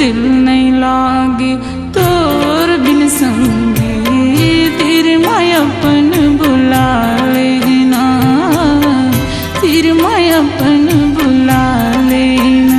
दिल नहीं लागे तोर बिन संगी, तेरे मायापन बुला लेना, तेरे मायापन बुला लेना।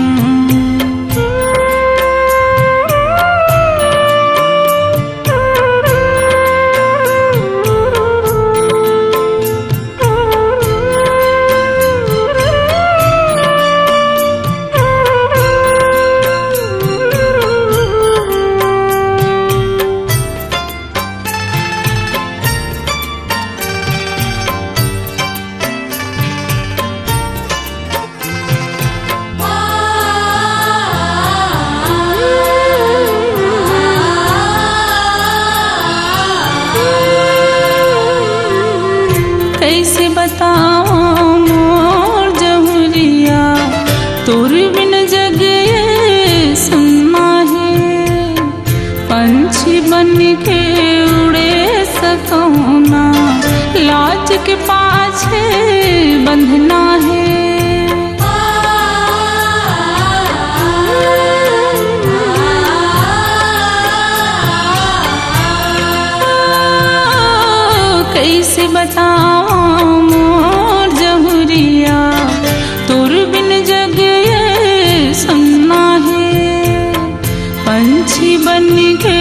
कैसे बताऊं मोर जमुरिया, तोर बिन जग ये सुनना है। पंछी बन के उड़े सकूं ना, लाज के पाछे बंधना है। कैसे बताऊं मोर जमुरिया, तोर बिन जग ये सुनना है। पंछी बन के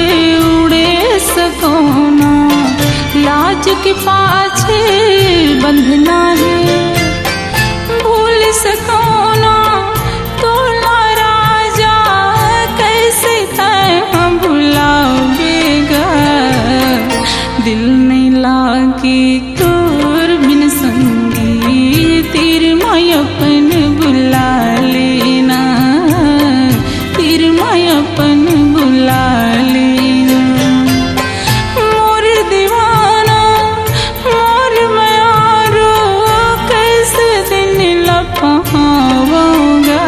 उड़े सकूं ना, लाज के पाछे बंधना है। भूल सकूं ना तोला राजा, कैसे तैं भुलावेगा। दिल नहीं लागे तोर बिन संगी, तेरे मायापन बुला लेना, तेरे मायापन बुला लेना। मोर दीवाना मोर मयारो, कैसे दिन लपहाऊंगा।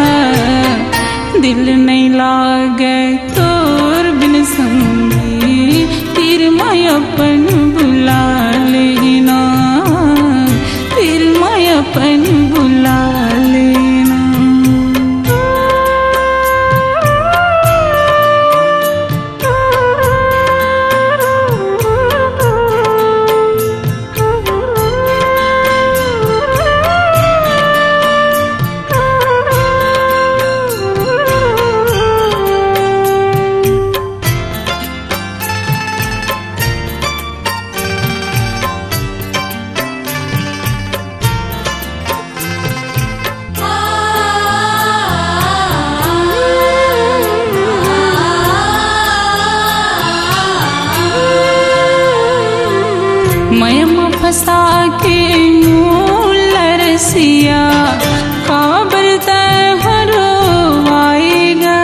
दिल नहीं लागे तोर बिन संगी, तेरे मायापन बुला लेना, तेरे मायापन बुला लेना। मयमा फंसा के मूल रसिया, काबर तय हरो आएगा।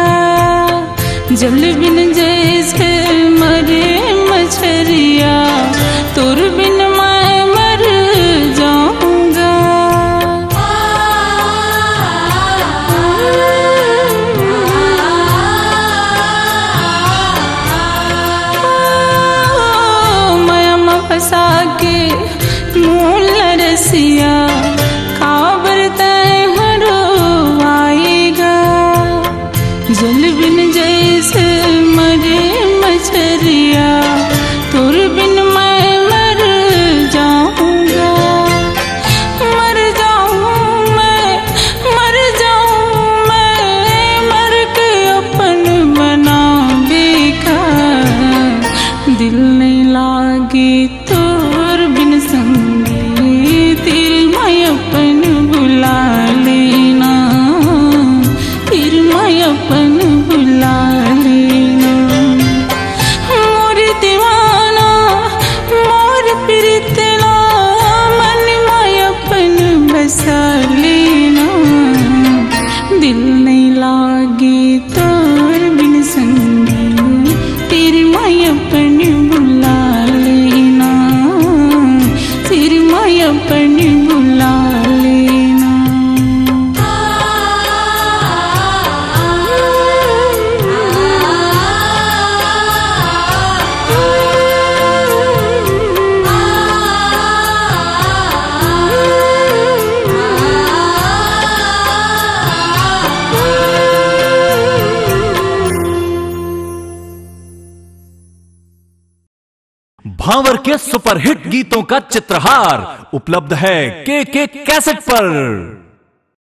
जल बिन जैसे मरे मछरिया, तोर बिन मैं मर जाऊंगा। मयमा फंसा के मूल रसिया, काबर तय हरो आएगा। जल बिन जैसे मरे मछरिया, तोर बिन मैं मर जाऊंगा। मर जाऊं मैं, मर जाऊं मैं, मर के अपन बनावेगा। दिल नहीं लागे तोर बिन संगी, तेरे मायापन बुला लेना, तेरे मायापन बुला लेना। मोर दीवाना मोर प्रीतना, मन मायापन बसा लेना। दिल नहीं लागे तोर बिन संगी, तेरे मायापन बुला लेना, तेरे मायापन बुला लेना। भावर के सुपरहिट गीतों का चित्रहार उपलब्ध है के कैसेट पर।